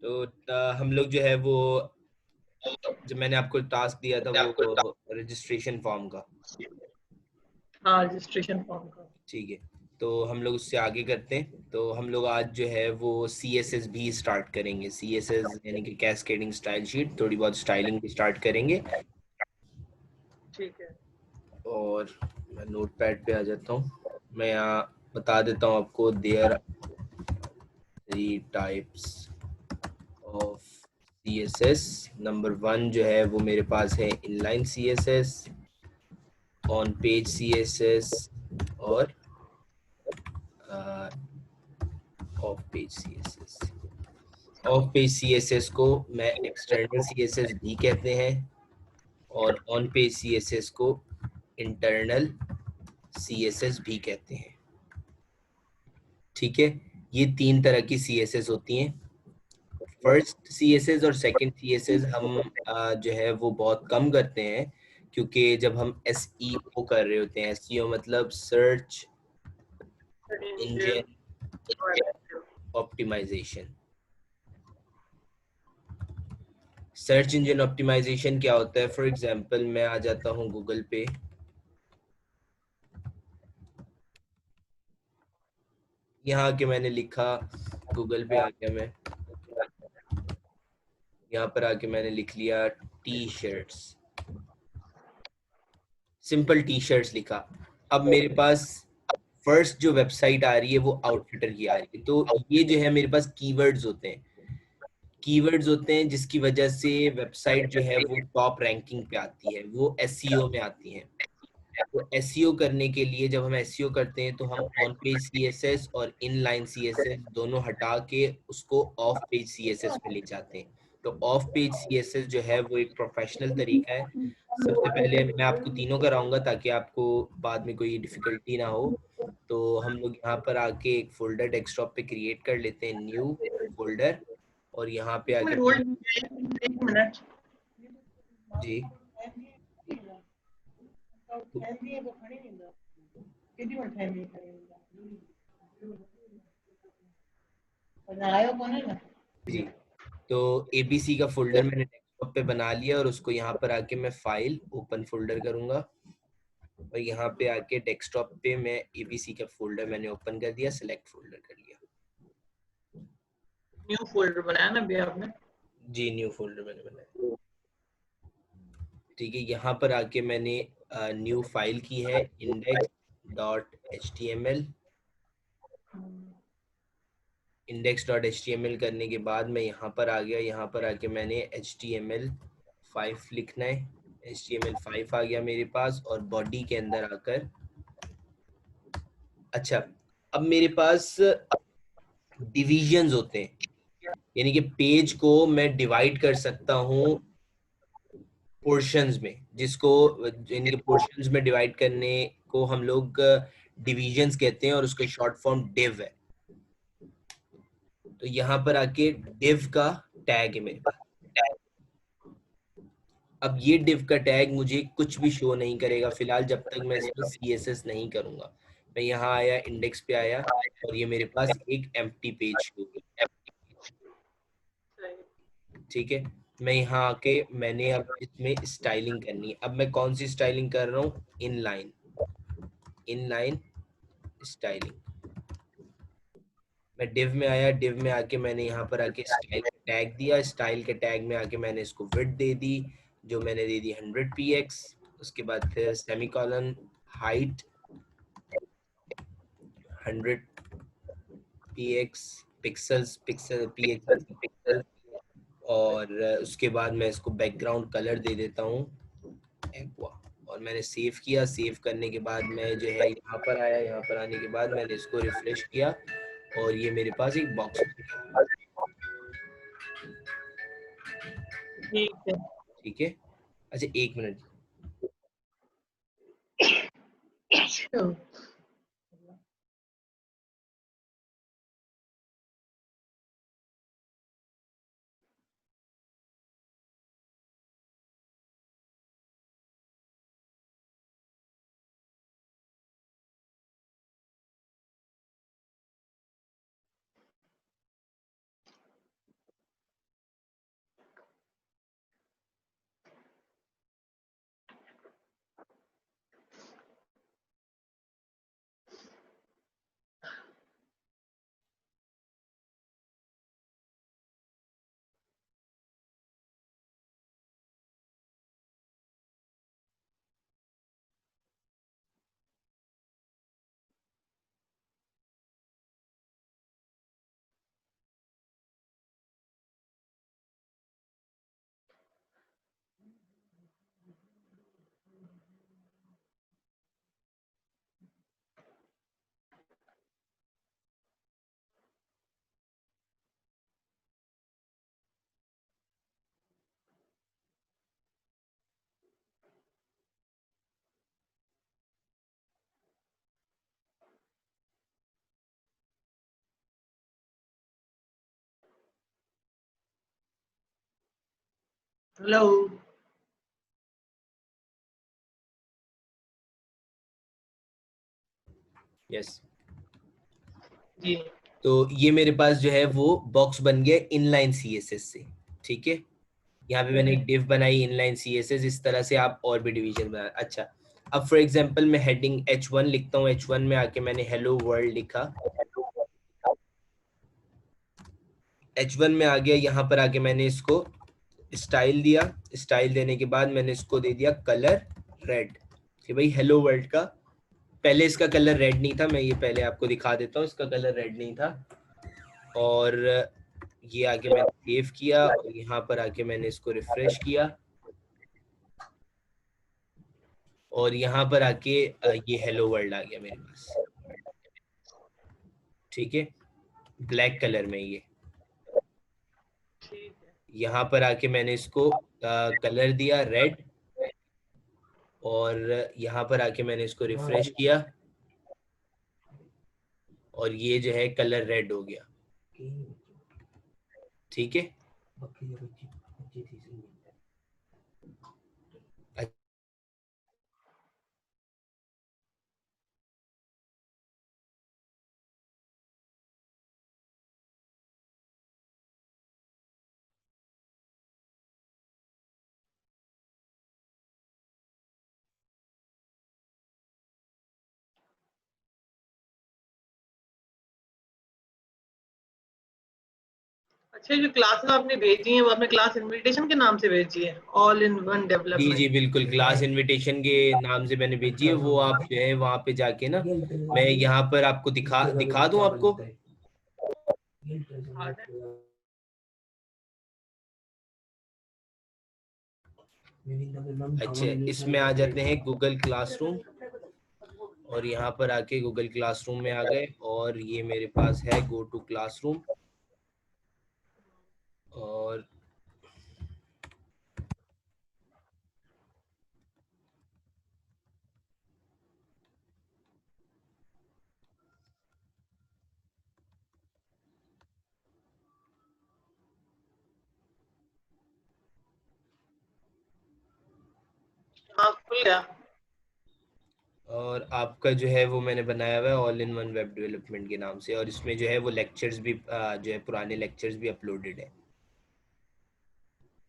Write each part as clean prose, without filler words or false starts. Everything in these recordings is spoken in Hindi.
तो हम लोग जो है वो, जब मैंने आपको टास्क दिया था वो रजिस्ट्रेशन फॉर्म का, हाँ रजिस्ट्रेशन फॉर्म का। ठीक है, तो हम लोग उससे आगे करते हैं। तो हम लोग आज जो है वो CSS भी स्टार्ट करेंगे। CSS यानी कि कैस्केडिंग स्टाइल शीट, थोड़ी बहुत स्टाइलिंग भी स्टार्ट करेंगे। ठीक है। और मैं नोट पैड पे आ जाता हूँ। मैं यहाँ बता देता हूँ आपको, there 3 types of CSS। Number 1 जो है वो मेरे पास है inline CSS, on page CSS और off page CSS। Off page CSS को मैं एक्सटर्नल CSS भी कहते हैं, और ऑन पेज CSS को इंटरनल CSS भी कहते हैं। ठीक है, ये 3 तरह की CSS होती हैं। फर्स्ट CSS और सेकंड CSS हम जो है वो बहुत कम करते हैं, क्योंकि जब हम SEO कर रहे होते हैं, SEO मतलब search engine optimisation. Search engine optimisation क्या होता है? फॉर एग्जांपल मैं आ जाता हूँ गूगल पे, यहाँ आके मैंने लिखा, गूगल पे आके मैं यहाँ पर आके मैंने लिख लिया T shirts, simple T shirts लिखा। अब मेरे पास फर्स्ट जो वेबसाइट आ रही है वो आउटफिटर की आ रही है। तो ये जो है मेरे पास कीवर्ड्स होते हैं, कीवर्ड्स होते हैं जिसकी वजह से वेबसाइट जो है वो टॉप रैंकिंग पे आती है, वो एसईओ में आती है। तो एसईओ करने के लिए जब हम एसईओ करते हैं तो हम ऑन पेज सीएसएस और इनलाइन सीएसएस दोनों हटा के उसको ऑफ पेज सीएसएस पे ले जाते हैं। तो ऑफ पेज सीएसएस जो है वो एक प्रोफेशनल तरीका है। सबसे पहले मैं आपको तीनों कराऊंगा ताकि आपको बाद में कोई डिफिकल्टी ना हो। तो हम लोग यहाँ पर आके एक फोल्डर डेस्कटॉप पे क्रिएट कर लेते हैं, न्यू फोल्डर, और यहाँ पे आके एक मिनट। जी जी, तो एबीसी का फोल्डर मैंने डेस्कटॉप पे बना लिया और उसको यहाँ पर आके मैं फाइल ओपन फोल्डर करूंगा, और यहाँ पे आके डेस्कटॉप पे मैं एबीसी का फोल्डर मैंने ओपन कर दिया, सिलेक्ट फोल्डर कर लिया। न्यू फोल्डर बनाया ना भैया आपने? जी, न्यू फोल्डर मैंने बनाया। ठीक है, यहाँ पर आके मैंने न्यू फाइल की है index.html। index.html करने के बाद मैं यहाँ पर आ गया, यहाँ पर आके मैंने HTML5 लिखना है। HTML5 आ गया मेरे पास, और बॉडी के अंदर आकर, अच्छा, अब मेरे पास डिविजन्स होते हैं, यानी कि पेज को मैं डिवाइड कर सकता हूँ पोर्शंस में, जिसको यानी कि पोर्शंस में डिवाइड करने को हम लोग डिविजन्स कहते हैं, और उसका शॉर्ट फॉर्म डिव है। तो यहाँ पर आके डिव का टैग है मेरे पास। अब ये डिव का टैग मुझे कुछ भी शो नहीं करेगा फिलहाल, जब तक मैं इसमें CSS नहीं करूंगा। मैं यहाँ आया, इंडेक्स पे आया, और ये मेरे पास एक एम्प्टी पेज शो हुई। ठीक है, मैं यहाँ आके मैंने अब इसमें स्टाइलिंग करनी है। अब मैं कौन सी स्टाइलिंग कर रहा हूँ? Inline, inline styling. मैं डिव में आया, डिव में आके मैंने यहाँ पर आके स्टाइल का टैग दिया, स्टाइल के टैग में आके मैंने इसको विड्थ दे दी, जो मैंने दे दी 100 px। उसके बाद फिर semicolon, height 100 px, pixels, pixel px pixel, और उसके बाद मैं इसको बैकग्राउंड कलर दे देता हूँ एक्वा, और मैंने सेव किया। सेव करने के बाद मैं जो है यहाँ पर आया, यहाँ पर आने के बाद मैंने इसको रिफ्रेश किया, और ये मेरे पास एक बॉक्स बन गया। ठीक है। ठीक है, अच्छा एक मिनट। अच्छा। हेलो। यस। जी। तो ये मेरे पास जो है वो बॉक्स बन गया इनलाइन सीएसएस से। ठीक है, यहाँ पे मैंने एक डिव बनाई इनलाइन सीएसएस। इस तरह से आप और भी डिवीजन बना। अच्छा, अब फॉर एग्जांपल मैं हेडिंग H1 लिखता हूँ। H1 में आके मैंने हेलो वर्ल्ड लिखा। H1 में आ गया, यहाँ पर आके मैंने इसको स्टाइल दिया। स्टाइल देने के बाद मैंने इसको दे दिया कलर रेड, कि भाई हेलो वर्ल्ड का। पहले इसका कलर रेड नहीं था, मैं ये पहले आपको दिखा देता हूँ। इसका कलर रेड नहीं था। और ये आके मैंने सेव किया और यहाँ पर आके मैंने इसको रिफ्रेश किया और यहाँ पर आके ये हेलो वर्ल्ड आ गया मेरे पास। ठीक है, ब्लैक कलर में ये। ठीक है। यहाँ पर आके मैंने इसको कलर दिया रेड और यहाँ पर आके मैंने इसको रिफ्रेश किया और ये जो है कलर रेड हो गया। ठीक है, अच्छा, जो क्लासेस आपने भेजी हैं वो आपने क्लास इनविटेशन के नाम से भेजी है, ऑल इन वन जी जी डेवलपमेंट? बिल्कुल, क्लास इनविटेशन के नाम से मैंने भेजी है। वो आप जो है वहां पे जाके ना, मैं यहाँ पर आपको दिखा दिखा दूं आपको। हाँ। अच्छा, इसमें आ जाते हैं गूगल क्लासरूम और यहाँ पर आके गूगल क्लासरूम में आ गए और ये मेरे पास है गो टू क्लासरूम। और हाँ, खुल गया। और आपका जो है वो मैंने बनाया हुआ है all in one web development के नाम से। और इसमें जो है वो लेक्चर्स भी जो है पुराने लेक्चर्स भी अपलोडेड है।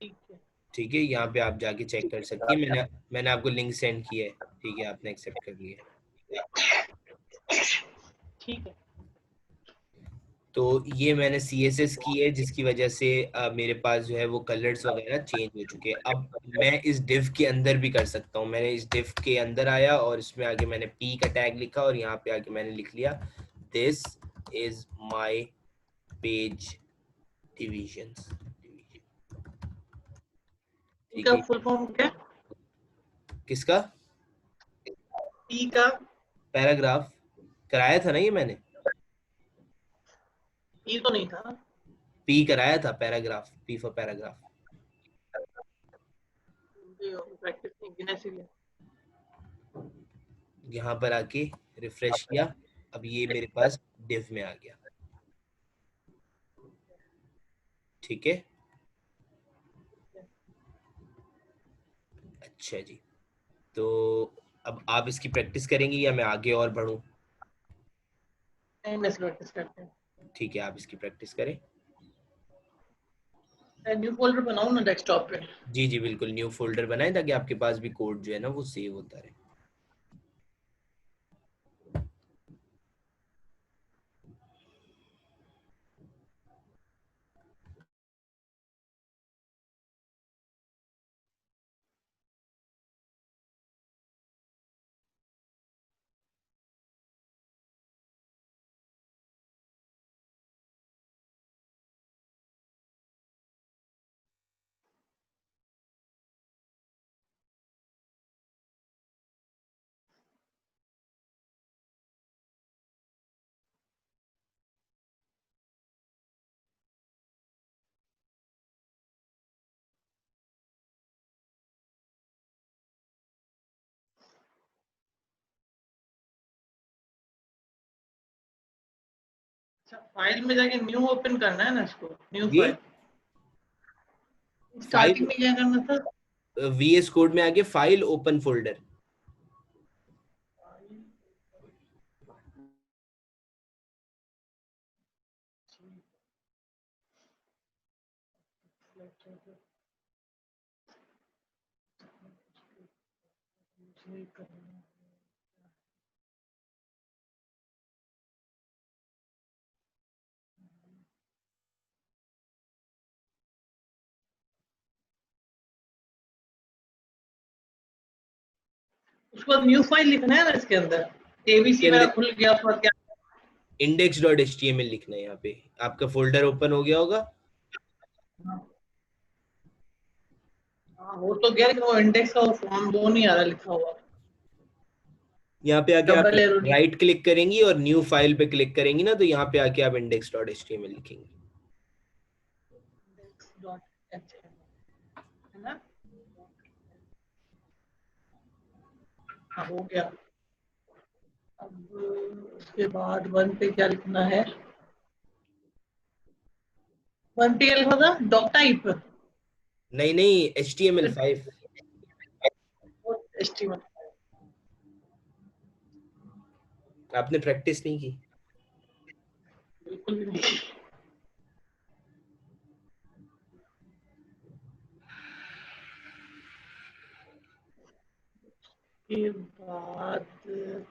ठीक है। ठीक है, यहाँ पे आप जाके चेक कर सकती हैं। मैंने आपको लिंक सेंड किया है। ठीक है, आपने एक्सेप्ट कर लिया। ठीक है। तो ये मैंने CSS की है जिसकी वजह से मेरे पास जो है वो कलर्स वगैरह चेंज हो चुके हैं। अब मैं इस डिव के अंदर भी कर सकता हूँ। मैंने इस डिव के अंदर आया और इसमें आगे मैंने P का टैग लिखा और यहाँ पे आके मैंने लिख लिया this is my page divisions. ठीक इनका है, फुल फॉर्म क्या है? किसका? पी का? पैराग्राफ कराया था ना ये मैंने। ई तो नहीं था। P कराया था, paragraph, P for paragraph. Practice नहीं की ना, इसीलिए। यहाँ पर आके रिफ्रेश किया, अब ये मेरे पास डिव में आ गया। ठीक है, अच्छा जी। तो अब आप इसकी प्रैक्टिस करेंगे या मैं आगे और बढ़ूं? नहीं, मैं प्रैक्टिस करते हैं। ठीक है, आप इसकी प्रैक्टिस करें। मैं न्यू फोल्डर बनाऊँ ना डेस्कटॉप पे? जी जी बिल्कुल, न्यू फोल्डर बनाएं ताकि आपके पास भी कोड जो है ना वो सेव होता रहे। अच्छा, फाइल में जाके न्यू ओपन करना है ना, इसको न्यू जी फाइल। स्टार्टिंग में क्या करना था? VS कोड में आगे फाइल ओपन फोल्डर। उसके बाद न्यू फाइल लिखना है ना इसके अंदर। इसके एबीसी मेरा अंदर खुल गया, उसके बाद क्या? index.html लिखना है। यहाँ पे आपका फोल्डर ओपन हो गया होगा। हाँ वो तो गया, लेकिन वो इंडेक्स का वो फॉर्म वो नहीं आ रहा लिखा हुआ। यहाँ पे आके आप double arrow D. Right click करेंगी और न्यू फाइल पे क्लिक करेंगी ना, तो यहाँ पे आके आप index.html लिखेंगे। इंडेक्स डॉट एच है ना? हाँ हो गया। अब उसके बाद वन पे क्या लिखना है? वन पे क्या लिखा था? Doc type. नहीं नहीं, HTML5। एचटीएमएल। आपने प्रैक्टिस नहीं की। बिल्कुल भी नहीं। के बाद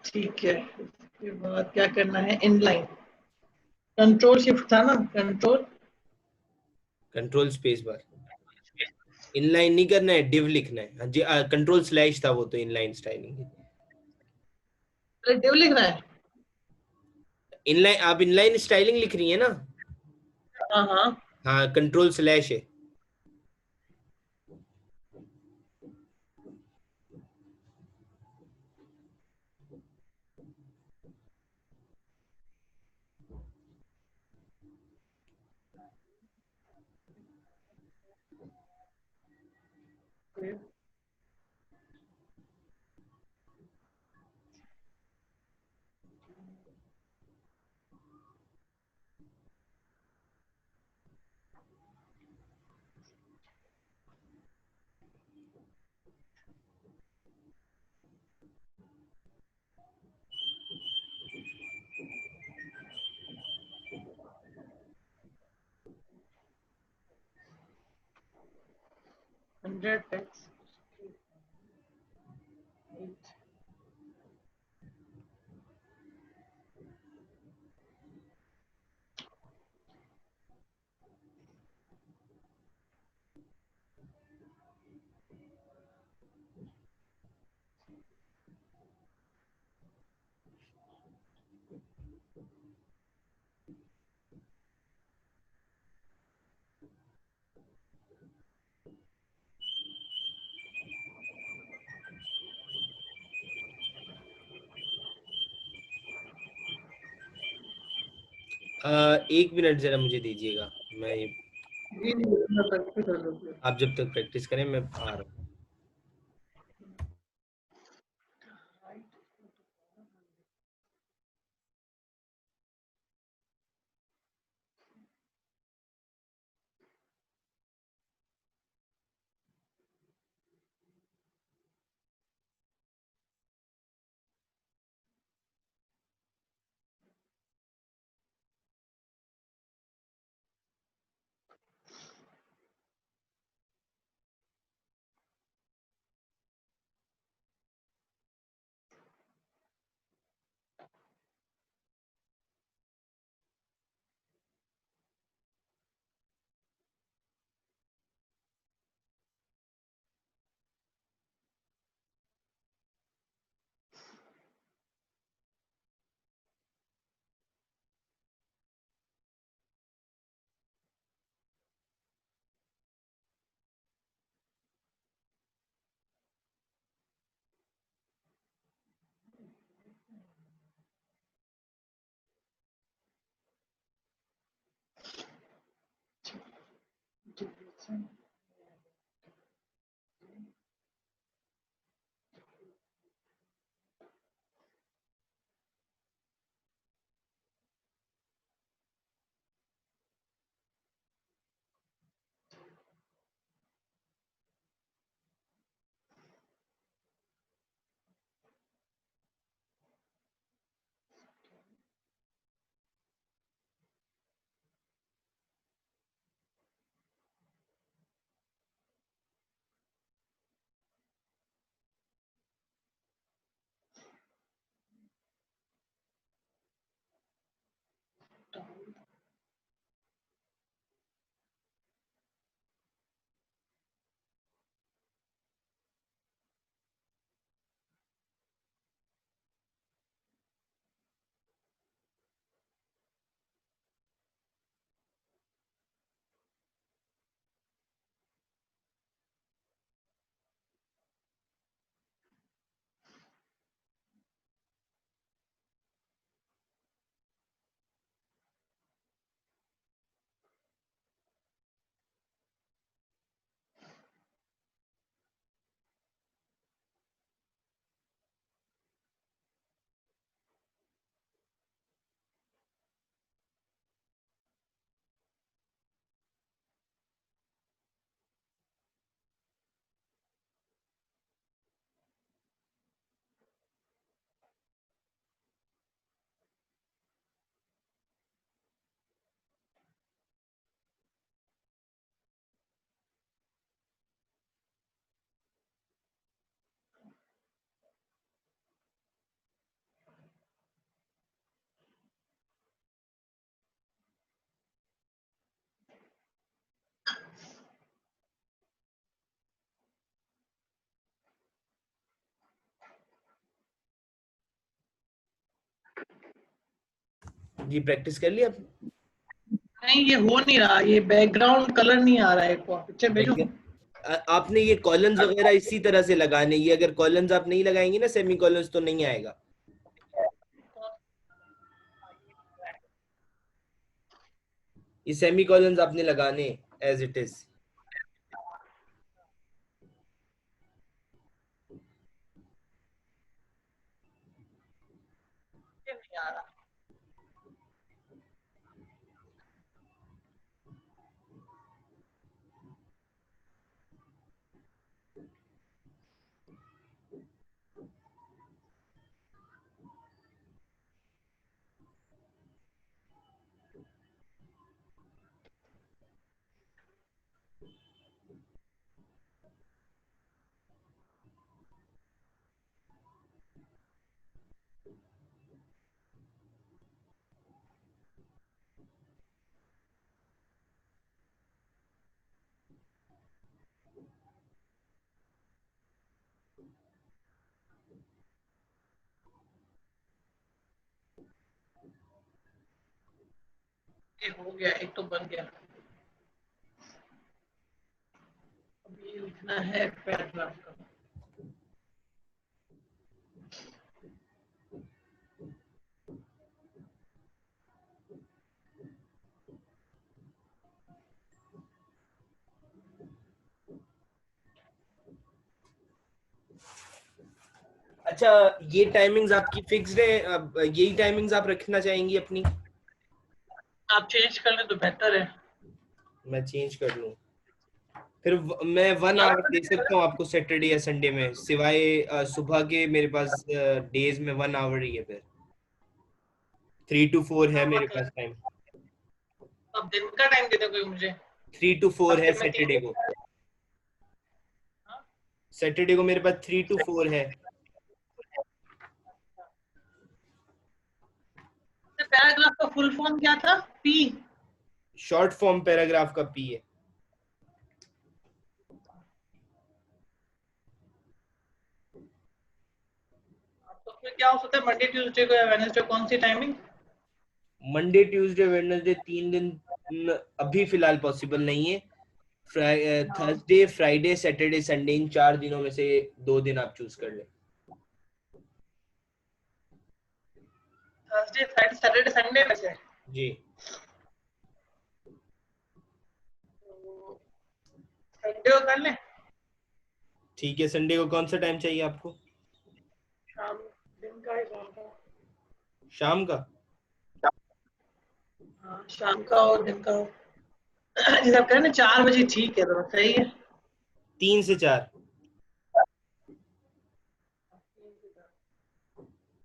ठीक है, उसके बाद क्या करना है? इनलाइन। कंट्रोल शिफ्ट था ना? Control. Control space bar. Inline नहीं करना है, डिव लिखना है। हाँ जी, कंट्रोल स्लैश था वो तो इनलाइन स्टाइलिंग। डिव लिखना है। इनलाइन, आप इनलाइन स्टाइलिंग लिख रही है ना? हाँ हाँ। हाँ, कंट्रोल स्लैश है। हंड्रेड टेक्स। एक मिनट जरा मुझे दीजिएगा। मैं ये, जी जी, मैं प्रैक्टिस कर लूँगी। आप जब तक प्रैक्टिस करें मैं आ रहा हूँ। जी प्रैक्टिस कर लिया आपने? नहीं, ये हो नहीं रहा, ये बैकग्राउंड कलर नहीं आ रहा है, पिक्चर भेजूं? आपने ये कॉलम्स वगैरह इसी तरह से लगाने, ये अगर कॉलम्स आप नहीं लगाएंगे ना सेमी कॉलम्स तो नहीं आएगा। ये सेमी कॉलम्स आपने लगाने एज इट इज। ये नहीं आ रहा। ये हो गया, एक तो बन गया। अब ये लिखना है पैराग्राफ का। अच्छा, ये टाइमिंग्स आपकी फिक्स्ड है, अब यही टाइमिंग्स आप रखना चाहेंगी अपनी? आप चेंज कर लें तो बेहतर है। मैं चेंज कर लूँ? फिर मैं 1 आवर दे सकता हूँ आपको सैटरडे या संडे में, सिवाय सुबह के मेरे पास डेज में 1 आवर ही है, फिर 3 to 4 है मेरे पास टाइम। अब दिन का टाइम दे दो कोई मुझे। 3 to 4 है हफ्ते में 3 सैटरडे दिन। को। हाँ? सैटरडे को मेरे पास 3 to 4 है। पैराग्राफ का फुल फॉर्म क्या था? पी? शॉर्ट फॉर्म पैराग्राफ का पी है। तो फिर क्या हो सकता है, मंडे ट्यूसडे को या वेडनेसडे, कौन सी टाइमिंग? मंडे ट्यूसडे वेडनेसडे 3 दिन अभी फिलहाल पॉसिबल नहीं है। हाँ, थर्सडे फ्राइडे सैटरडे संडे, इन 4 दिनों में से 2 दिन आप चूज कर लें। थर्सडे फ्राइडे सैटरडे संडे में से। जी संडे को कर लें। ठीक है, संडे को कौन सा टाइम चाहिए आपको? शाम, दिन का ही शाम का। शाम का? हाँ, शाम का और दिन का हो। जैसे आप कह रहे हैं ना 4 बजे, ठीक है, तो सही है। 3 से 4।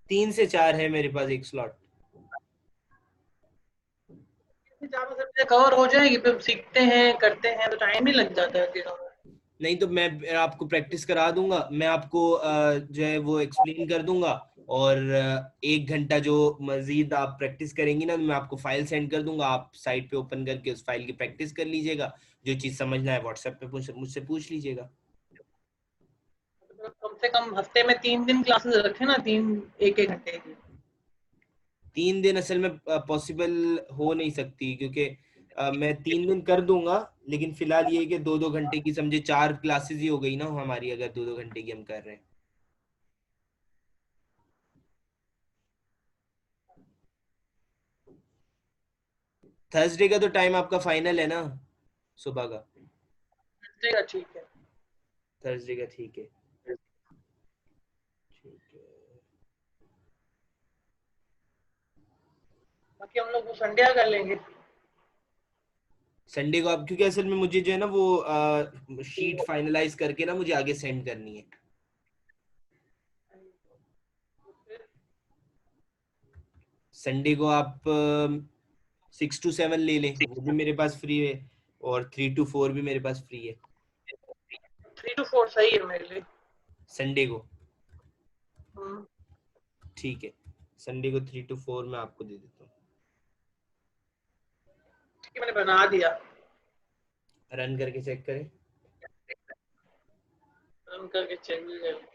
3 से 4 है मेरे पास एक स्लॉट। 4 बजे कवर हो जाएगी, फिर सीखते हैं करते हैं तो टाइम ही लग जाता है दिनों में। नहीं तो मैं आपको प्रैक्टिस करा दूंगा, मैं आपको जो है वो एक्सप्लेन कर दूंगा। और 1 घंटा जो मजीद आप प्रैक्टिस करेंगी ना, मैं आपको फाइल सेंड कर दूंगा, आप साइट पे ओपन करके उस फाइल की प्रैक्टिस कर लीजिएगा। जो चीज समझना है व्हाट्सएप पे मुझसे पूछ लीजिएगा। तो कम से कम हफ्ते में 3 दिन क्लासेस रखें ना, 1-1 घंटे की। 3 दिन असल में पॉसिबल हो नहीं सकती, क्योंकि मैं 3 दिन कर दूंगा, लेकिन फिलहाल ये है कि 2-2 घंटे की समझे 4 क्लासेस ही हो गई ना हमारी, अगर 2-2 घंटे की हम कर रहे हैं। थर्सडे का तो टाइम आपका फाइनल है ना, सुबह का? ठीक है, ठीक है। थर्सडे का ठीक है। ठीक है। बाकी हम लोग वो संडे कर लेंगे। संडे को आप, क्योंकि असल में मुझे जो है ना वो शीट फाइनलाइज करके ना मुझे आगे सेंड करनी है। संडे को आप 6 to 7 ले लें, वो भी मेरे पास फ्री है। और 3 to 4 भी मेरे पास फ्री है 3 to 4 सही है मेरे लिए। संडे को। हम्म, ठीक है, संडे को 3 to 4 मैं आपको दे देता हूँ। ठीक है, मैंने बना दिया। रन करके चेक करें। रन करके चेक भी कर।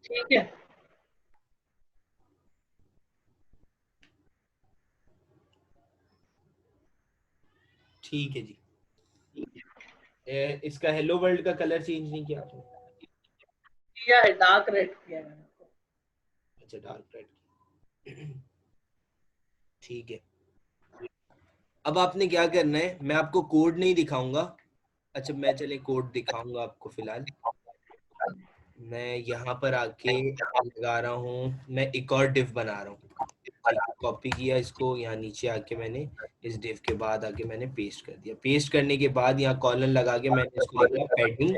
ठीक है। ठीक है जी। इसका हेलो वर्ल्ड का कलर चेंज नहीं किया आपने? किया है, डार्क रेड किया है मैंने। अच्छा, डार्क रेड। ठीक है। अब आपने क्या करना है, मैं आपको कोड नहीं दिखाऊंगा। अच्छा, मैं चले कोड दिखाऊंगा आपको फिलहाल। मैं यहाँ पर आके लगा रहा हूँ, मैं एक और डिव बना रहा हूँ। ठीक है, कॉपी किया इसको, यहाँ नीचे आके मैंने इस डिव के बाद आके मैंने पेस्ट कर दिया। पेस्ट करने के बाद यहाँ कॉलन लगा के मैंने इसको लिखा padding,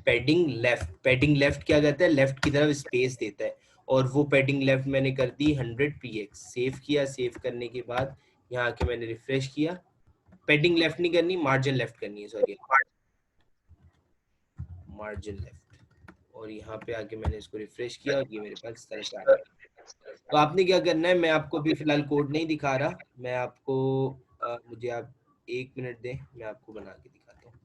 padding left. Padding left क्या कहता है, लेफ्ट की तरफ स्पेस देता है। और वो पैडिंग लेफ्ट मैंने कर दी 100 px। सेव किया, सेव करने के बाद यहाँ आके मैंने रिफ्रेश किया। पैडिंग लेफ्ट नहीं करनी, मार्जिन लेफ्ट करनी है, सॉरी, मार्जिन लेफ्ट। और यहाँ पे आके मैंने इसको रिफ्रेश किया और ये मेरे पास इस तरह से आ गया। तो आपने क्या करना है, मैं आपको भी फिलहाल कोड नहीं दिखा रहा, मैं आपको मुझे आप 1 मिनट दें, मैं आपको बना के दिखाता हूँ।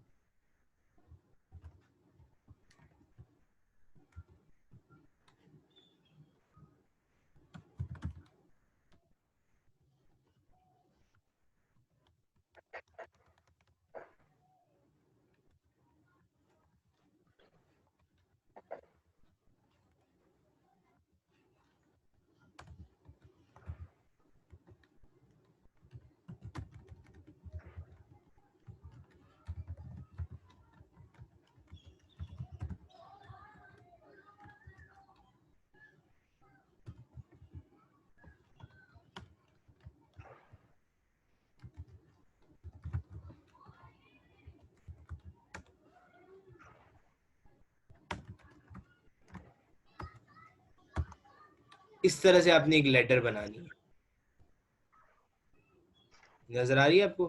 इस तरह से आपने एक लेटर बनानी है। नजर आ रही है आपको?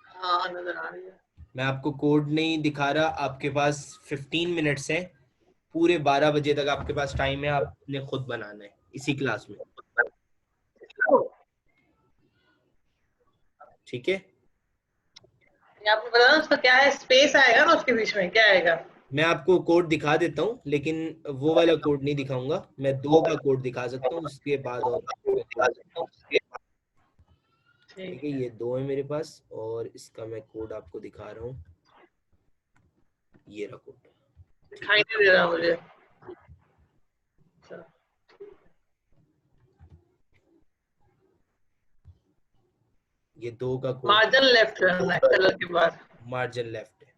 हाँ नजर आ रही है। मैं आपको कोड नहीं दिखा रहा, आपके पास 15 मिनट्स है, पूरे 12 बजे तक आपके पास टाइम है, आपने खुद बनाना है इसी क्लास में। ठीक है। ये आपने बताया ना उसका क्या है, स्पेस आएगा ना उसके बीच में, क्या आएगा? मैं आपको कोड दिखा देता हूँ, लेकिन वो वाला कोड नहीं दिखाऊंगा, मैं दो का कोड दिखा सकता हूँ, उसके बाद और कोई कोड नहीं। ठीक ठीक है, है। ये दो है मेरे पास, और इसका मैं कोड आपको दिखा रहा हूँ, ये रहा कोड। ठीक दिखाई है, नहीं दे रहा मुझे। अच्छा। ये दो का कोड, मार्जिन लेफ्ट करना है कलर के बाद। मार्जिन लेफ्ट है।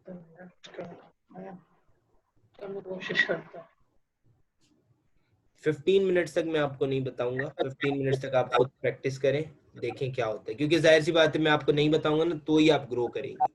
लेफ्ट करना है। चलो कोशिश करता हूँ। 15 मिनट्स तक मैं आपको नहीं बताऊंगा, 15 मिनट्स तक आप खुद प्रैक्टिस करें, देखें क्या होता है, क्योंकि जाहिर सी बात है मैं आपको नहीं बताऊंगा ना, तो ही आप ग्रो करेंगे।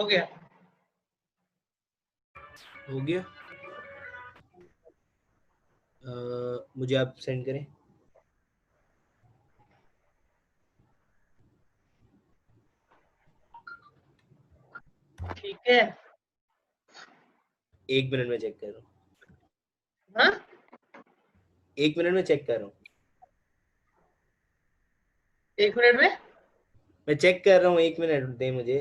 हो गया। हो गया। मुझे आप सेंड करें। ठीक है। 1 मिनट में चेक कर रहा हूँ। हाँ 1 मिनट में चेक कर रहा हूँ। 1 मिनट में। मैं चेक कर रहा हूँ, 1 मिनट दे मुझे।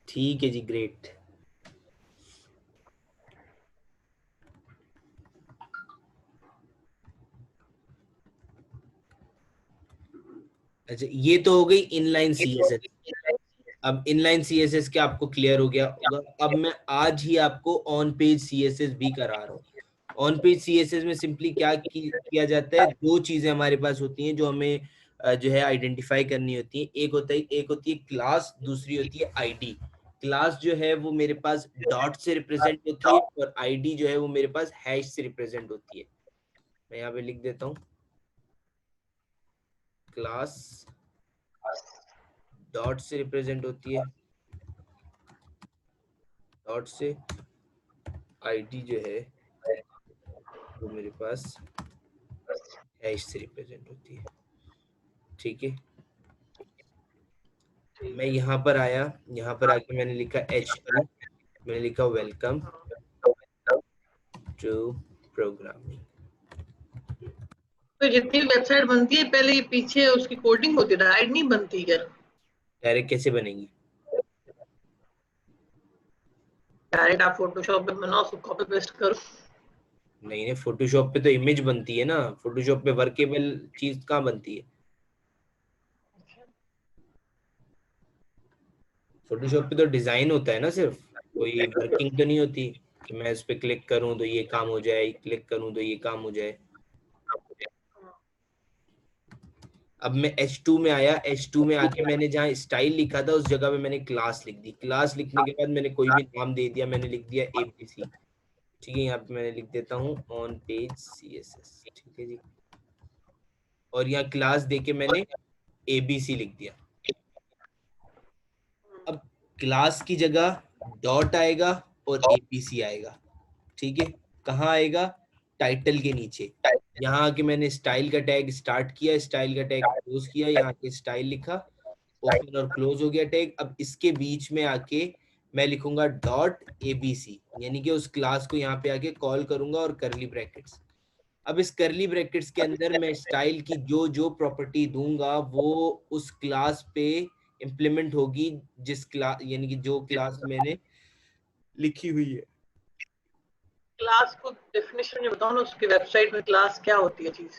ठीक है जी, ग्रेट। अच्छा, ये तो हो गई इनलाइन सीएसएस। अब इनलाइन सीएसएस के आपको क्लियर हो गया होगा। अब मैं आज ही आपको ऑन पेज सीएसएस भी करा रहा हूँ। ऑन पेज सीएसएस में सिंपली क्या किया जाता है, दो चीजें हमारे पास होती हैं जो हमें जो है आइडेंटिफाई करनी होती है। एक होती है क्लास, दूसरी होती है आईडी। क्लास जो है वो मेरे पास डॉट से रिप्रेजेंट होती है और आईडी जो है वो मेरे पास हैश से रिप्रेजेंट होती है। मैं यहाँ पे लिख देता हूँ, क्लास डॉट से रिप्रेजेंट होती है, डॉट से। आईडी जो है वो मेरे पास हैश से रिप्रेजेंट होती है। ठीक है। मैं यहाँ पर आया, यहाँ पर आके मैंने लिखा H2, मैंने लिखा वेलकम टू प्रोग्रामिंग। तो जितनी वेबसाइट बनती है पहले ये पीछे उसकी कोडिंग होती है, राइट नहीं बनती क्या? डायरेक्ट कैसे बनेगी? डायरेक्ट आप फोटोशॉप में बनाओ, उसको कॉपी पेस्ट करो। नहीं नहीं, फोटोशॉप पे तो इमेज बनती है ना, फोटोशॉप पे वर्केबल चीज कहाँ बनती है? फोटोशॉप पे तो डिजाइन होता है ना सिर्फ, कोई वर्किंग तो नहीं होती कि मैं इस पे क्लिक करूं तो ये काम हो जाए, क्लिक करूं तो ये काम हो जाए। अब मैं H2 में आया, H2 में आके मैंने जहाँ स्टाइल लिखा था उस जगह पे मैंने क्लास लिख दी। क्लास लिखने के बाद मैंने कोई भी नाम दे दिया, मैंने लिख दिया एबीसी। ठीक है, यहाँ पे मैंने लिख देता हूँ ऑन पेज सीएसएस। ठीक है जी। और यहाँ क्लास देके मैंने एबीसी लिख दिया। अब क्लास की जगह डॉट आएगा और एबीसी आएगा। ठीक है, कहाँ आएगा? टाइटल के नीचे। यहाँ आके मैंने स्टाइल का टैग स्टार्ट किया, स्टाइल का टैग क्लोज किया, यहाँ के स्टाइल लिखा, ओपन और क्लोज हो गया टैग। अब इसके बीच में आके मैं लिखूंगा डॉट एबीसी, यानी कि उस क्लास को यहाँ पे आके कॉल करूंगा और करली ब्रैकेट्स। अब इस करली ब्रैकेट्स के अंदर मैं स्टाइल की जो जो प्रॉपर्टी दूंगा वो उस क्लास पे इम्प्लीमेंट होगी, जिस क्लास यानी कि जो क्लास मैंने लिखी हुई है। क्लास को डेफिनेशन में बताओ ना, उसकी वेबसाइट में क्लास क्या होती है चीज?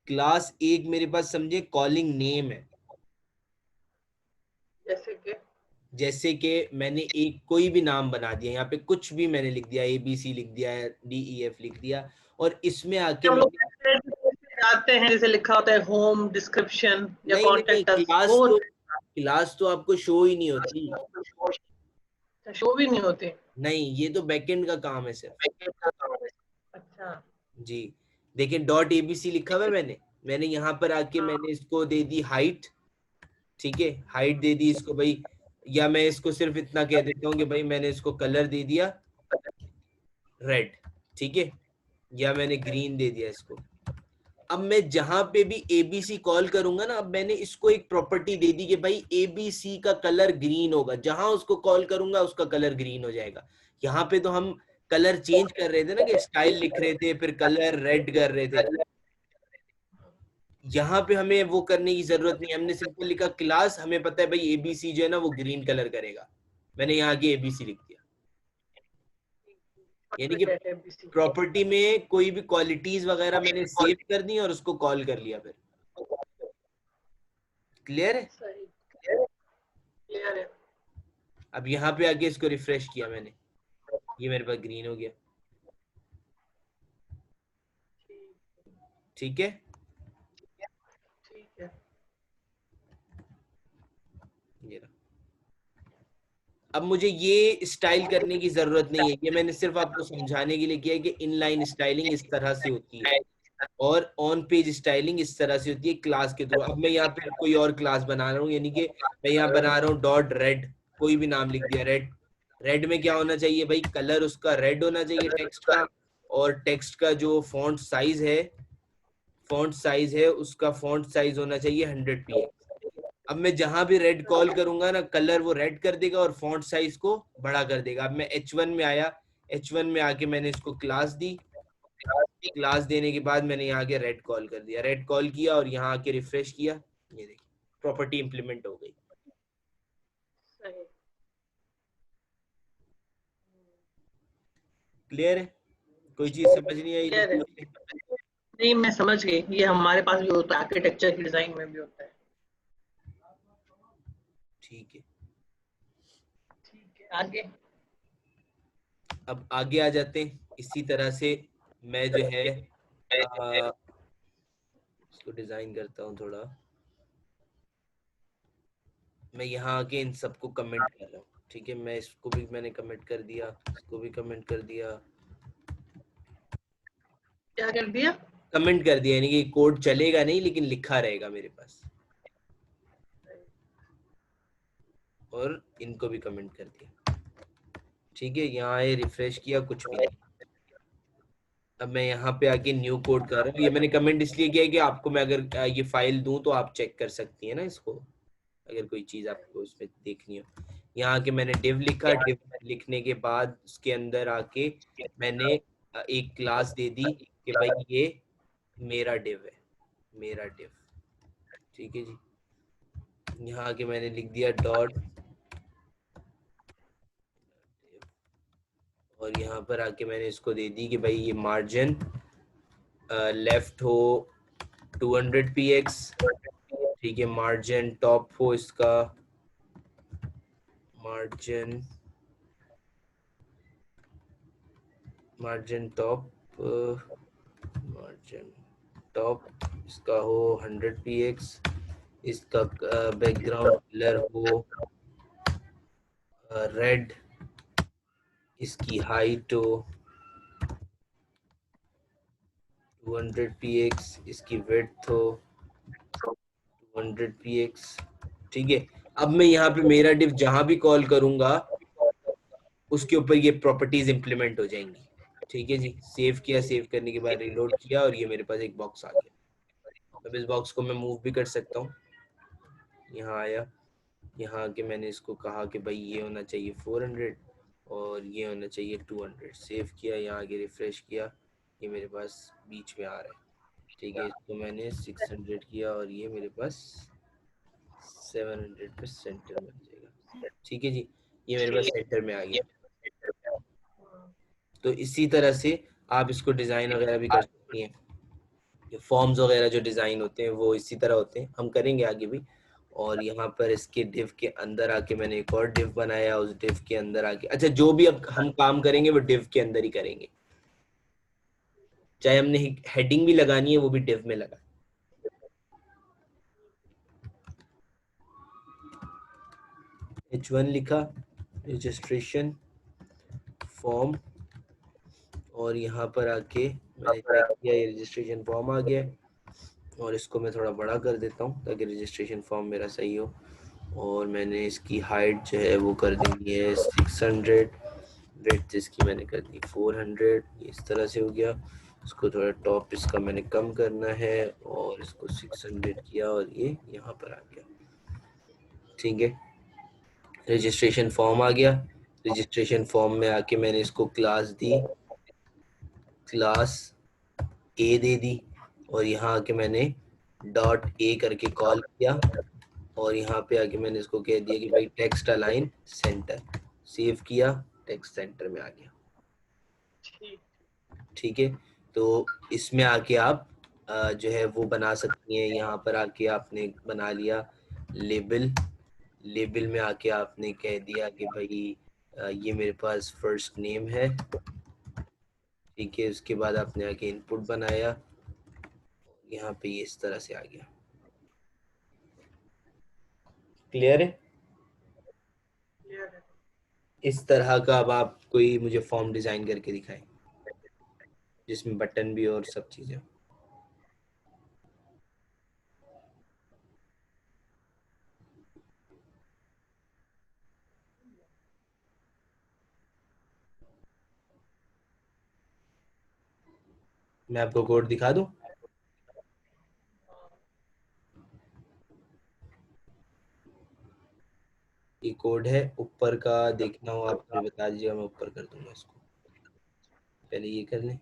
क्लास एक मेरे पास समझे कॉलिंग नेम है। जैसे कि जैसे कि मैंने एक कोई भी नाम बना दिया, यहाँ पे कुछ भी मैंने लिख दिया, ABC लिख दिया, DEF लिख दिया, और इसमें आके हम लोग मैंने वेबसाइट पे जाते हैं, जैसे लिखा होता है होम, डिस्क्रिप्शन या नहीं नहीं नहीं, कॉन्टेक्ट अस, वो क्लास तो आपको शो ही नहीं होती। शो भी नहीं होते। नहीं, ये तो बैकएंड का काम है सिर्फ। अच्छा। जी, देखिए डॉट एबीसी लिखा हुआ है मैंने यहाँ पर आके हाँ, मैंने इसको दे दी हाइट। ठीक है, हाइट दे दी इसको भाई, या मैं इसको सिर्फ इतना कह देता हूँ कि भाई मैंने इसको कलर दे दिया रेड। ठीक है, या मैंने ग्रीन दे दिया इसको। अब मैं जहां पे भी एबीसी कॉल करूंगा ना, अब मैंने इसको एक प्रॉपर्टी दे दी कि भाई एबीसी का कलर ग्रीन होगा, जहां उसको कॉल करूंगा उसका कलर ग्रीन हो जाएगा। यहाँ पे तो हम कलर चेंज कर रहे थे ना, कि स्टाइल लिख रहे थे फिर कलर रेड कर रहे थे। यहाँ पे हमें वो करने की जरूरत नहीं, हमने सिंपल लिखा क्लास, हमें पता है भाई एबीसी जो है ना वो ग्रीन कलर करेगा, मैंने यहाँ आगे एबीसी लिख दिया। यानी कि प्रॉपर्टी में कोई भी क्वालिटीज वगैरह मैंने सेव कर दी और उसको कॉल कर लिया फिर। क्लियर है? सही, क्लियर है। अब यहाँ पे आके इसको रिफ्रेश किया मैंने, ये मेरे पास ग्रीन हो गया। ठीक है, ठीक है। ये रहा। अब मुझे ये स्टाइल करने की जरूरत नहीं है, ये मैंने सिर्फ आपको समझाने के लिए किया है कि इनलाइन स्टाइलिंग इस तरह से होती है। और ऑन पेज स्टाइलिंग इस तरह से होती है क्लास के थ्रू। अब मैं यहाँ पे कोई और क्लास बना रहा हूँ, यानी कि मैं यहाँ बना रहा हूँ डॉट रेड, कोई भी नाम लिख दिया रेड। रेड में क्या होना चाहिए भाई, कलर उसका रेड होना चाहिए टेक्स्ट का, और टेक्स्ट का जो फॉन्ट साइज है उसका फॉन्ट साइज होना चाहिए 100 px। अब मैं जहां भी रेड कॉल करूंगा ना, कलर वो रेड कर देगा और फॉन्ट साइज को बड़ा कर देगा। अब मैं H1 में आया, H1 में आके मैंने इसको क्लास दी, क्लास देने के बाद मैंने यहाँ के रेड कॉल कर दिया, रेड कॉल किया और यहाँ आके रिफ्रेश किया, ये देखिए प्रॉपर्टी इंप्लीमेंट हो गई। सही। क्लियर है? कोई चीज समझ नहीं आई तो क्लियर है। पूछिए। नहीं, मैं समझ गई, ये हमारे पास भी होता है, आर्किटेक्चर की डिजाइन में भी होता है। ठीक है, ठीक है, आगे। अब आगे आ जाते हैं। इसी तरह से मैं जो है इसको डिजाइन करता हूँ थोड़ा। मैं यहाँ आके इन सबको कमेंट कर रहा हूँ, ठीक है। मैं इसको भी मैंने कमेंट कर दिया, इसको भी कमेंट कर दिया, क्या कर दिया? कमेंट कर दिया, यानी कि कोड चलेगा नहीं लेकिन लिखा रहेगा मेरे पास। और इनको भी कमेंट कर दिया, ठीक है। यहाँ आए, रिफ्रेश किया, कुछ भी नहीं। अब मैं यहाँ पे आके न्यू कोड कर रहा हूँ। ये मैंने कमेंट इसलिए किया है कि आपको मैं अगर ये फाइल दूं तो आप चेक कर सकती है ना इसको, अगर कोई चीज आपको इसमें देखनी हो। यहाँ आके मैंने div लिखा, div लिखने के बाद उसके अंदर आके मैंने एक क्लास दे दी कि भाई ये मेरा div है, मेरा div, ठीक है जी। यहाँ आके मैंने लिख दिया डॉट, और यहाँ पर आके मैंने इसको दे दी कि भाई ये मार्जिन लेफ्ट हो 200 px, ठीक है। मार्जिन टॉप हो इसका, margin margin top margin top इसका हो 100 px, इसका बैकग्राउंड कलर हो रेड, इसकी हाइट हो 200 px, इसकी विड्थ हो 200 px, ठीक है। अब मैं यहाँ पे मेरा डिव जहां भी कॉल करूंगा उसके ऊपर ये प्रॉपर्टीज इंप्लीमेंट हो जाएंगी, ठीक है जी। सेव किया, सेव करने के बाद रिलोड किया और ये मेरे पास एक बॉक्स आ गया। अब इस बॉक्स को मैं मूव भी कर सकता हूँ। यहाँ आया, यहाँ आके मैंने इसको कहा कि भाई ये होना चाहिए 400 और ये होना चाहिए 200। सेव किया, यहाँ आगे रिफ्रेश किया, ये मेरे पास बीच में आ रहा है, ठीक है। इसको मैंने 600 किया और ये मेरे पास 700 पे सेंटर में आ जाएगा, ठीक है जी। ये मेरे पास ठीक। सेंटर में आ गया। तो इसी तरह से आप इसको डिज़ाइन वगैरह भी कर सकती हैं। फॉर्म्स वगैरह जो डिज़ाइन होते हैं वो इसी तरह होते हैं, हम करेंगे आगे भी। और यहाँ पर इसके डिव के अंदर आके मैंने एक और डिव बनाया, उस डिव के अंदर आके, अच्छा जो भी अब हम काम करेंगे वो डिव के अंदर ही करेंगे। चाहे हमने हेडिंग भी लगानी है वो भी डिव में लगा। H1 लिखा, रजिस्ट्रेशन फॉर्म, और यहाँ पर आके मैंने चेक किया ये रजिस्ट्रेशन फॉर्म आ गया। और इसको मैं थोड़ा बड़ा कर देता हूँ ताकि रजिस्ट्रेशन फॉर्म मेरा सही हो। और मैंने इसकी हाइट जो है वो कर दी है 600, विड्थ इसकी मैंने कर दी 400, इस तरह से हो गया। इसको थोड़ा टॉप इसका मैंने कम करना है और इसको 600 किया और ये यहाँ पर आ गया, ठीक है। रजिस्ट्रेशन फॉर्म आ गया। रजिस्ट्रेशन फॉर्म में आके मैंने इसको क्लास दी, क्लास ए दे दी, और यहाँ आके मैंने डॉट ए करके कॉल किया और यहाँ पे आके मैंने इसको कह दिया कि भाई टेक्स्ट अलाइन सेंटर। सेव किया, टेक्स्ट सेंटर में आ गया, ठीक। ठीक है। तो इसमें आके आप जो है वो बना सकती हैं। यहाँ पर आके आपने बना लिया लेबल, लेबल में आके आपने कह दिया कि भाई ये मेरे पास फर्स्ट नेम है, ठीक है। उसके बाद आपने आके इनपुट बनाया, यहाँ पे ये इस तरह से आ गया। क्लियर है? क्लियर है। इस तरह का अब आप कोई मुझे फॉर्म डिजाइन करके दिखाएं जिसमें बटन भी और सब चीजें। मैं आपको कोड दिखा दूं? ये कोड है, ऊपर का देखना हो आप मुझे बता दीजिएगा, मैं ऊपर कर दूंगा इसको। पहले ये कर लें।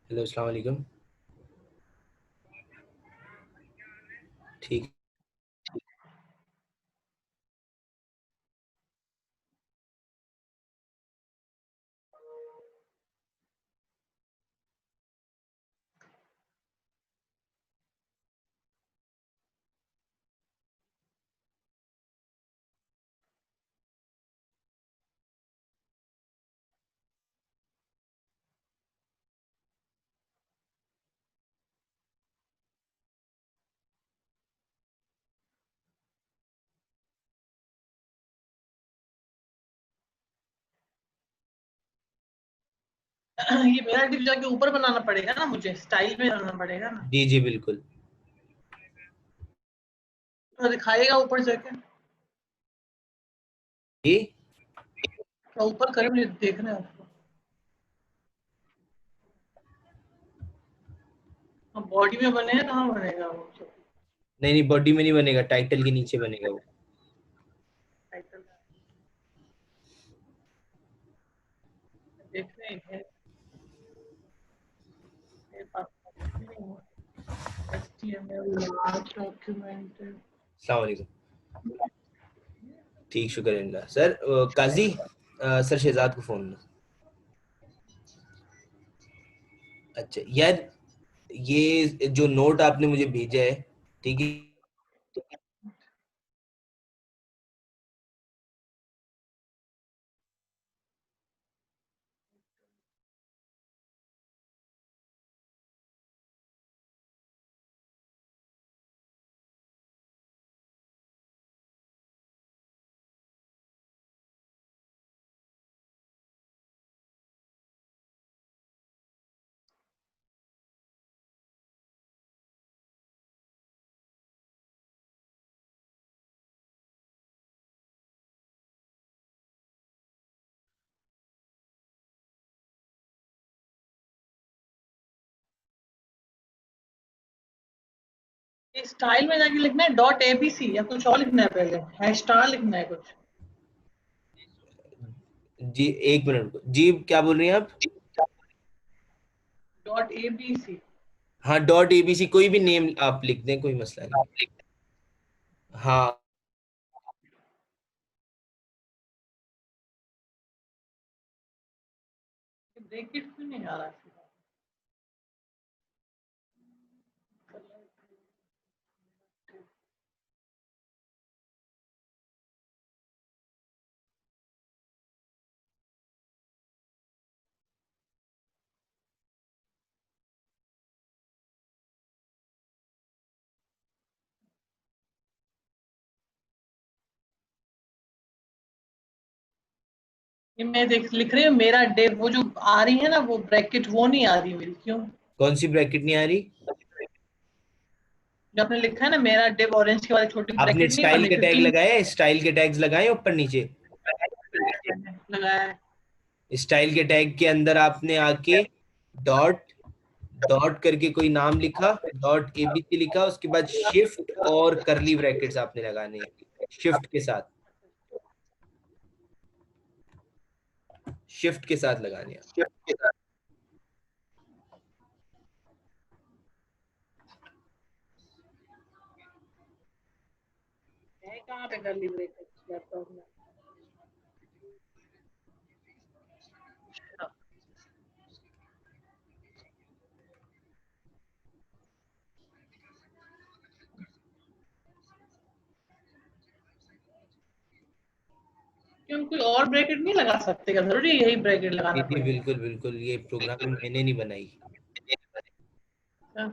हेलो, अस्सलाम वालेकुम। ठीक। ये मेरा डिव जाके ऊपर बनाना पड़ेगा ना, मुझे स्टाइल में बनाना पड़ेगा ना, जी जी बिल्कुल। तो दिखाएगा ऊपर जाके, जी तो ऊपर करे मुझे देखना है उसको। बॉडी में बनेगा, कहाँ बनेगा वो सब? नहीं नहीं, बॉडी में नहीं बनेगा, टाइटल के नीचे बनेगा वो। टाइटल देखने हैं मेरे पास, नहीं है। HTML document. अस्सलाम वालेकुम। ठीक, शुक्रिया सर। काजी, सर शहजाद को फोन। अच्छा यार, ये जो नोट आपने मुझे भेजा है, ठीक है, स्टाइल में जाके लिखना है डॉट एबीसी या कुछ और लिखना है, पहले हैश स्टार लिखना है कुछ। जी एक मिनट रुको। जी क्या बोल रही हैं आप? Dot ABC. हाँ, डॉट एबीसी, कोई भी नेम आप लिख दें, कोई मसला नहीं। हाँ, ब्रैकेट क्यों नहीं आ रहा है? ये मैं देख लिख रही हूँ मेरा डे, वो जो आ रही है ना वो ब्रैकेट, वो नहीं आ रही मेरी, क्यों? कौन सी ब्रैकेट नहीं आ रही? जो आपने लिखा है ना मेरा डेव ऑरेंज के वाले छोटी आपने ब्रैकेट नहीं स्टाइल बनी के टैग 15 लगाए, स्टाइल के टैग्स लगाए ऊपर नीचे। लगाया है। स्टाइल के टैग के अंदर आपने आके डॉट डॉट करके कोई नाम लिखा, डॉट एबीसी लिखा, उसके बाद शिफ्ट और करली ब्रैकेट्स आपने लगाने हैं, शिफ्ट के साथ, शिफ्ट के साथ लगाने हैं। है कहाँ पे कर ली ब्रैकेट लैपटॉप में? क्यों कोई और ब्रैकेट नहीं लगा सकते क्या? जरूरी है यही ब्रैकेट जी लगाना जी पड़ेगा? बिल्कुल बिल्कुल, ये प्रोग्राम मैंने नहीं बनाई। अच्छा,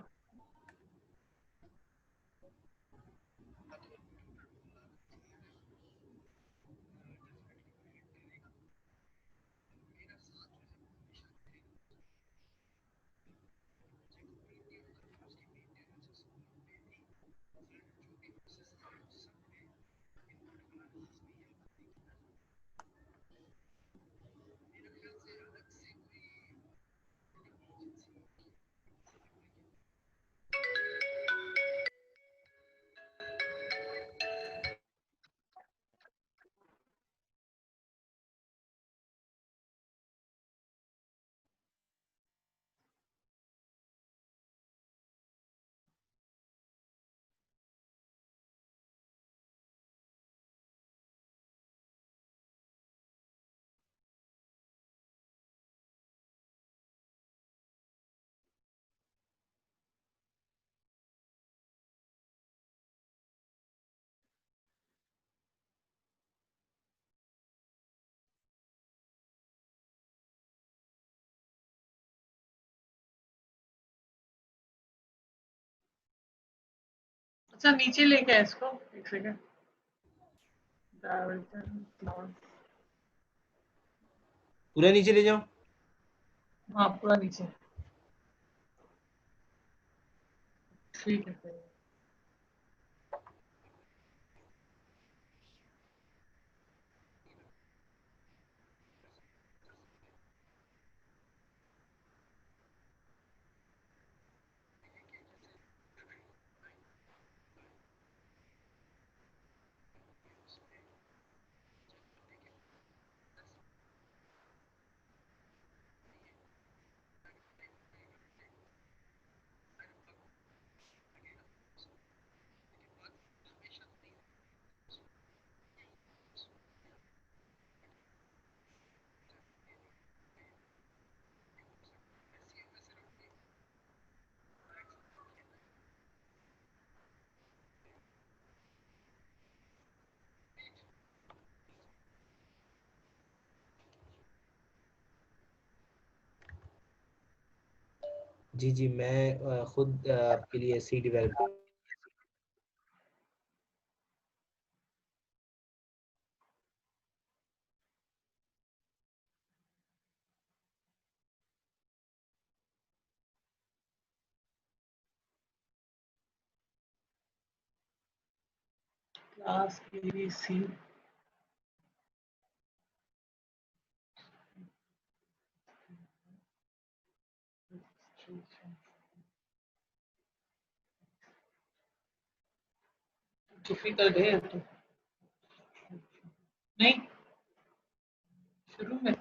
अच्छा नीचे लेके आए इसको, एक सेकंड। क्लाउड, पूरा नीचे ले जाओ। हाँ पूरा नीचे, ठीक है। जी जी, मैं खुद आपके लिए सी डेवलपर। क्लास ABC, डिफिकल्ट है तो, नहीं शुरू में।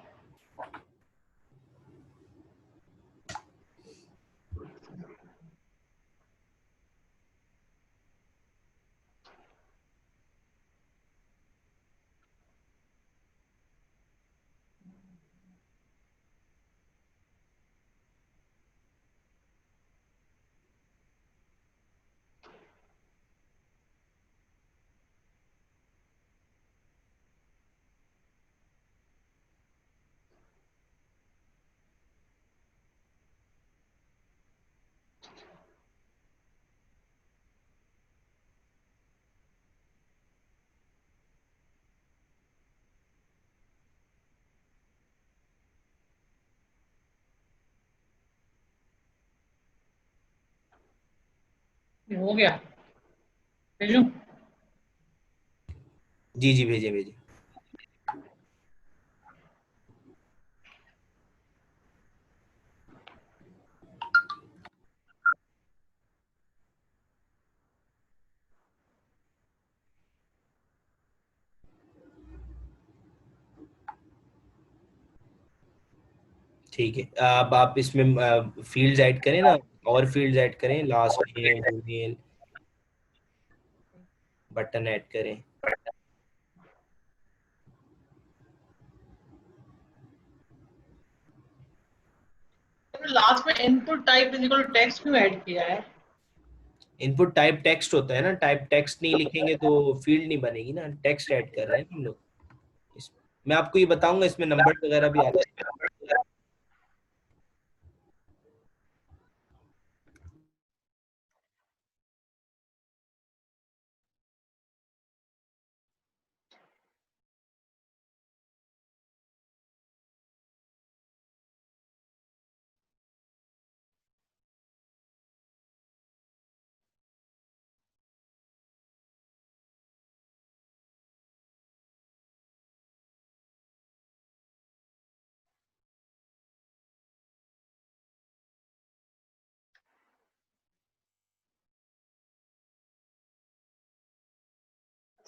ये हो गया, भेजूं? जी जी, भेजे भेजे। ठीक है, अब आप इसमें फील्ड्स ऐड करें ना, और फील्ड्स ऐड करें, last name, email, button add करें। लास्ट में input type is equal to text क्यों ऐड किया है? इनपुट टाइप टेक्स्ट होता है ना, टाइप टेक्स्ट नहीं लिखेंगे तो फील्ड नहीं बनेगी ना, टेक्स्ट ऐड कर रहे हैं हम लोग। मैं आपको ये बताऊंगा, इसमें नंबर वगैरह भी आते हैं।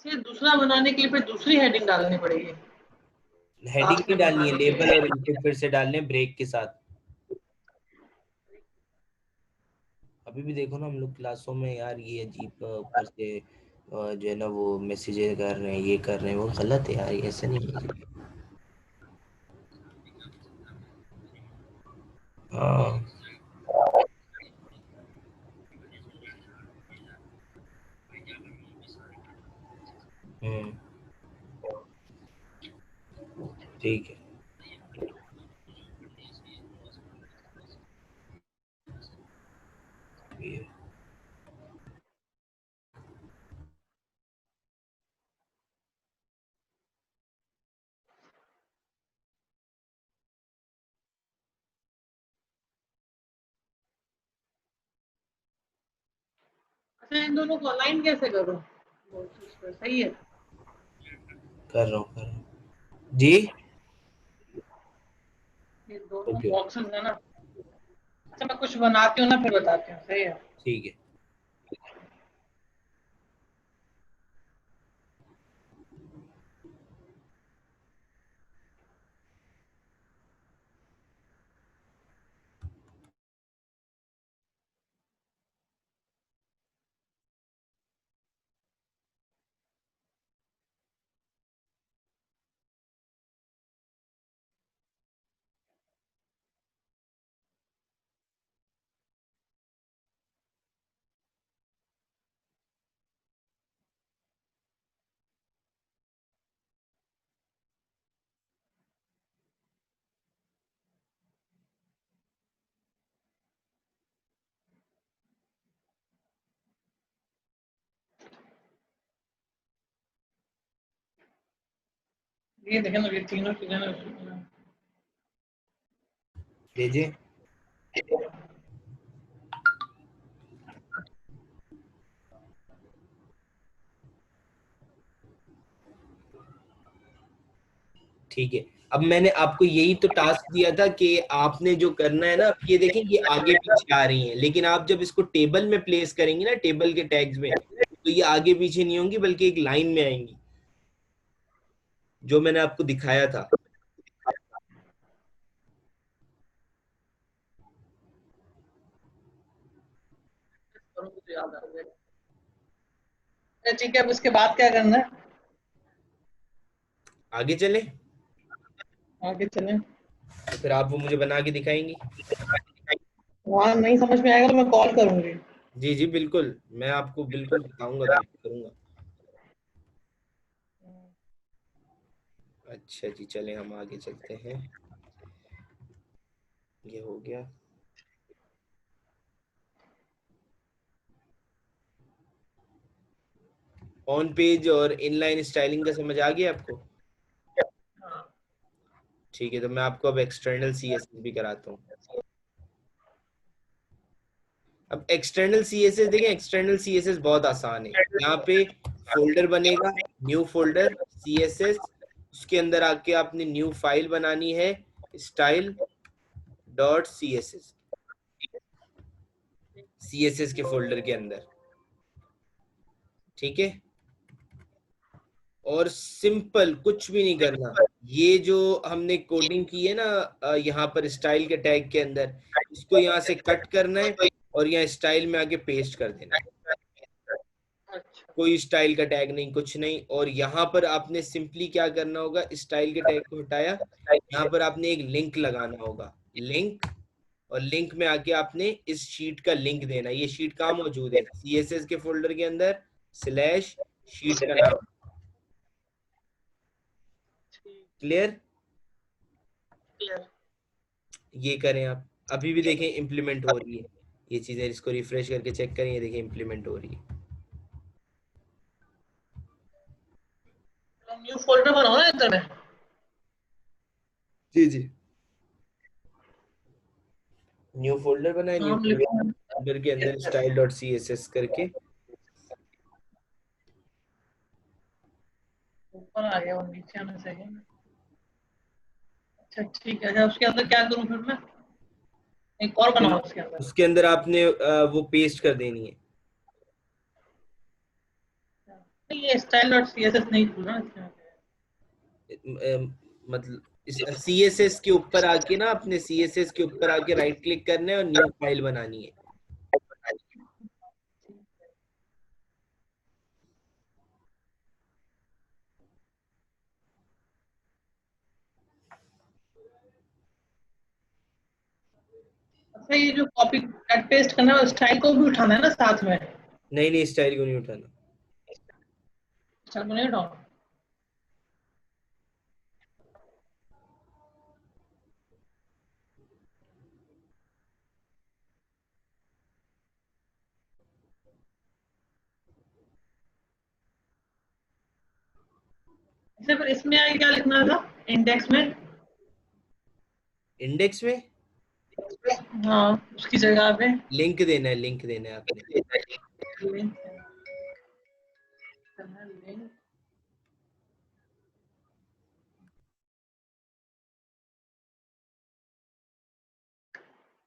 फिर दूसरा बनाने के लिए फिर दूसरी हेडिंग डालनी पड़ेगी हेडिंग लास्ट नहीं में डालनी है, बनाने के लेबल लिए। और इनपुट फिर से डालने हैं ब्रेक के साथ। अभी भी देखो ना, हम लोग क्लासों में यार ये अजीब ऊपर से जो है ना वो मैसेजेस कर रहे हैं, ये कर रहे हैं, वो गलत है यार, ये ऐसा नहीं है। हाँ। हम्म। ठीक है। ये अच्छा, इन दोनों को अलाइन कैसे करूं? सही है, कर रहा हूँ जी। ये दोनों ओके, बॉक्सेस है ना। अच्छा, मैं कुछ बनाती हूँ ना, फिर बताती हूँ। सही है। ठीक है। ये देखें ना, ये तीनों चीजें ना। भेजिए। ठीक है। अब मैंने आपको यही तो टास्क दिया था कि आपने जो करना है ना, अब ये देखें ये आगे पीछे आ रही हैं, लेकिन आप जब इसको टेबल में प्लेस करेंगे ना, टेबल के टैग्स में, तो ये आगे पीछे नहीं होंगी बल्कि एक लाइन में आएंगी, जो मैंने आपको दिखाया था। करूँ तो याद आ जाएगा। अच्छा, ठीक है, अब उसके बाद क्या करना है? आगे चले, आगे चलें। तो फिर आप वो मुझे बना के दिखाएंगी। वहाँ नहीं समझ में आएगा तो मैं कॉल करूंगी। जी जी बिल्कुल, मैं आपको बिल्कुल बताऊंगा, गाइड करूंगा। अच्छा जी, चले हम आगे चलते हैं। ये हो गया। ऑन पेज और इनलाइन स्टाइलिंग का समझ आ गया आपको? ठीक है, तो मैं आपको अब एक्सटर्नल सीएसएस भी कराता हूँ। अब एक्सटर्नल सीएसएस देखें, एक्सटर्नल सीएसएस बहुत आसान है। यहाँ पे फोल्डर बनेगा, न्यू फोल्डर सीएसएस, उसके अंदर आके आपने न्यू फाइल बनानी है, स्टाइल डॉट सीएसएस, सीएसएस के फोल्डर के अंदर। ठीक है, और सिंपल कुछ भी नहीं करना। ये जो हमने कोडिंग की है ना, यहाँ पर स्टाइल के टैग के अंदर, इसको यहाँ से कट करना है और यहाँ स्टाइल में आके पेस्ट कर देना है। अच्छा, कोई स्टाइल का टैग नहीं, कुछ नहीं। और यहाँ पर आपने सिंपली क्या करना होगा, स्टाइल के टैग को हटाया, यहाँ पर आपने एक लिंक लगाना होगा, लिंक, और लिंक में आके आपने इस शीट का लिंक देना। ये शीट कहाँ मौजूद है? सीएसएस के फोल्डर के अंदर, स्लैश शीट का नाम। क्लियर? क्लियर। ये करें आप। अभी भी देखें इम्प्लीमेंट हो रही है ये चीजें, इसको रिफ्रेश करके चेक करें, ये देखें इम्प्लीमेंट हो रही है। न्यू फोल्डर बनाओ ना इधर में। जी जी, न्यू फोल्डर बनाए, न्यू नाम लिखो। फोल्डर के अंदर style dot C S S करके। ऊपर आ गया, और नीचे आना चाहिए ना। अच्छा, ठीक है। अच्छा, उसके अंदर क्या करूँ फिर मैं? एक और बनाओ उसके अंदर। उसके अंदर आपने वो पेस्ट कर देनी है। नहीं, ये style dot C S S नहीं खुल रहा इसमें। मतलब इस सी एस एस के ऊपर आके ना, अपने सी एस एस के ऊपर आके राइट क्लिक करना है और न्यू फाइल बनानी है। अच्छा, ये जो कॉपी कट पेस्ट करना है, स्टाइल को भी उठाना है ना साथ में? नहीं नहीं, स्टाइल को नहीं उठाना। स्टाइल को नहीं उठाना। अच्छा, फिर इसमें आगे क्या लिखना था इंडेक्स में? इंडेक्स में हाँ, उसकी जगह पे। लिंक देना है, लिंक देना है आपने। लिंक है, link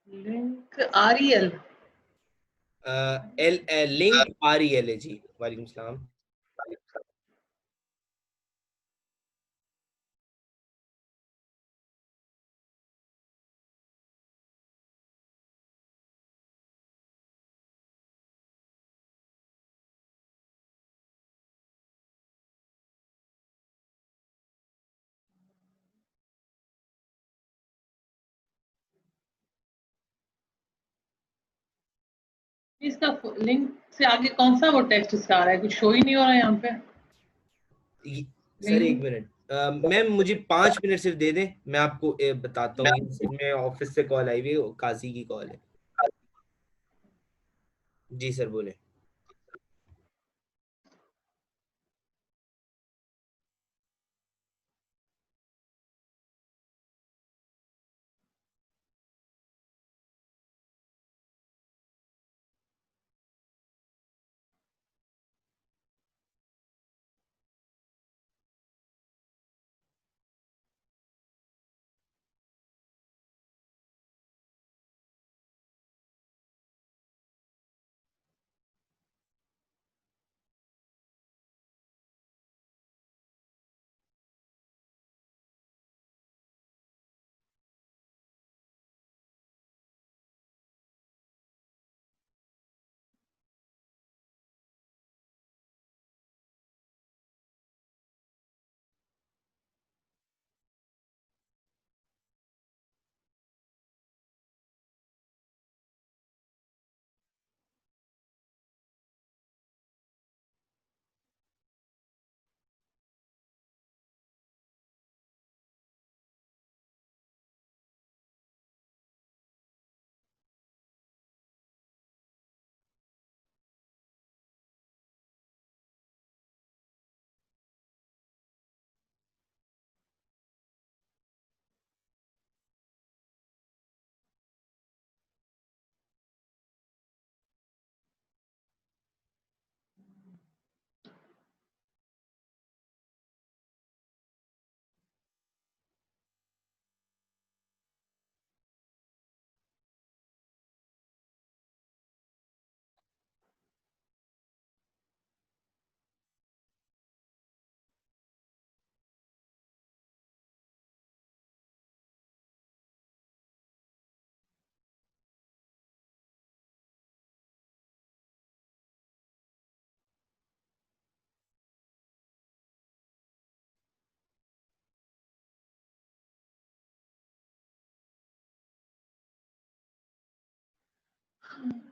link REL link REL है जी। वालेकुम सलाम। इसका लिंक से आगे कौन सा वो टेक्स्ट इसका आ रहा है, कुछ शो ही नहीं हो रहा है यहाँ पे। सर एक लिंक मिनट, मैम मुझे 5 मिनट सिर्फ दे दें, मैं आपको बताता हूँ। मैं ऑफिस से कॉल आई हुई है, काजी की कॉल है। जी सर बोले।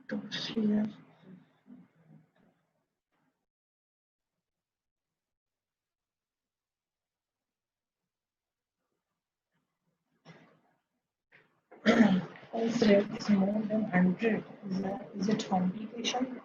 to share pulse rate is more than 100. Is it complication?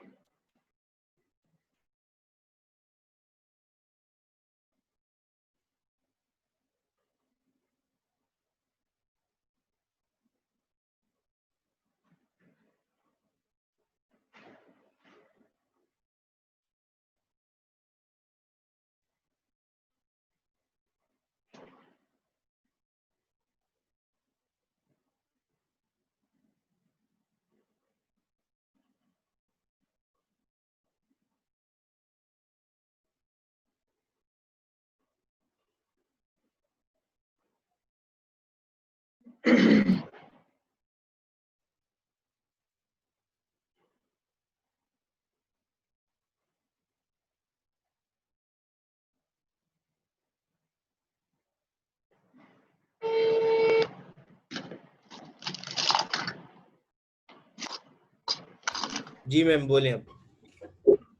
जी मैम बोले अब।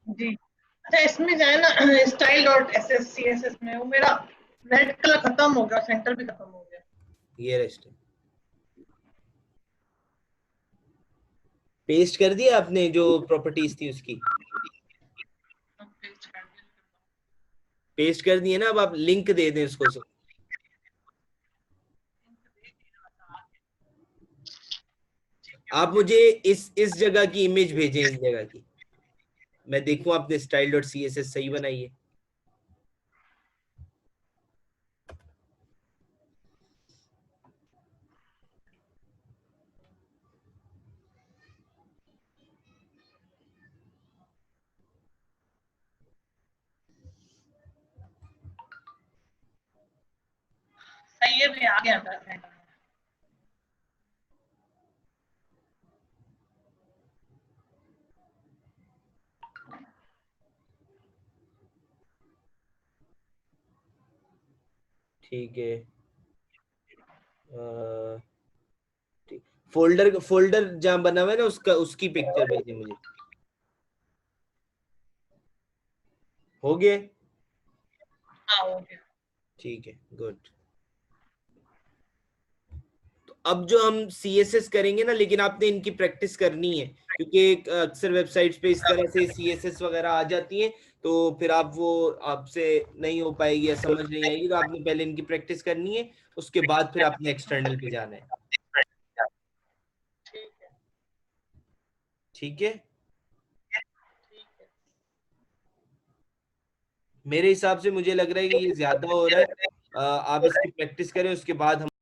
जी अच्छा, इसमें जाए ना style.sscss में, वो मेरा रेड कलर खत्म हो गया, सेंटर भी खत्म हो गया। ये रेस्ट पेस्ट कर दिया आपने जो प्रॉपर्टीज थी उसकी, पेस्ट कर दिए ना। अब आप लिंक दे दें उसको सर। आप मुझे इस जगह की इमेज भेजें, इस जगह की। मैं देखूं आपने style.css सही बनाई है। सही है, मैं आ गया था। ठीक है, फोल्डर फोल्डर जहाँ बना हुआ है ना, उसका उसकी पिक्चर भेजिए मुझे। हो गया? हाँ हो गया। ठीक है, गुड। तो अब जो हम CSS करेंगे ना, लेकिन आपने इनकी प्रैक्टिस करनी है, क्योंकि अक्सर वेबसाइट्स पे इस तरह से CSS वगैरह आ जाती हैं, तो फिर आप वो आपसे नहीं हो पाएगी या समझ नहीं आएगी। तो आपने पहले इनकी प्रैक्टिस करनी है, उसके बाद फिर आपने एक्सटर्नल पे जाना है। ठीक है। ठीक है, ठीक है। मेरे हिसाब से मुझे लग रहा है कि ये ज्यादा हो रहा है। आप इसकी प्रैक्टिस करें, उसके बाद हम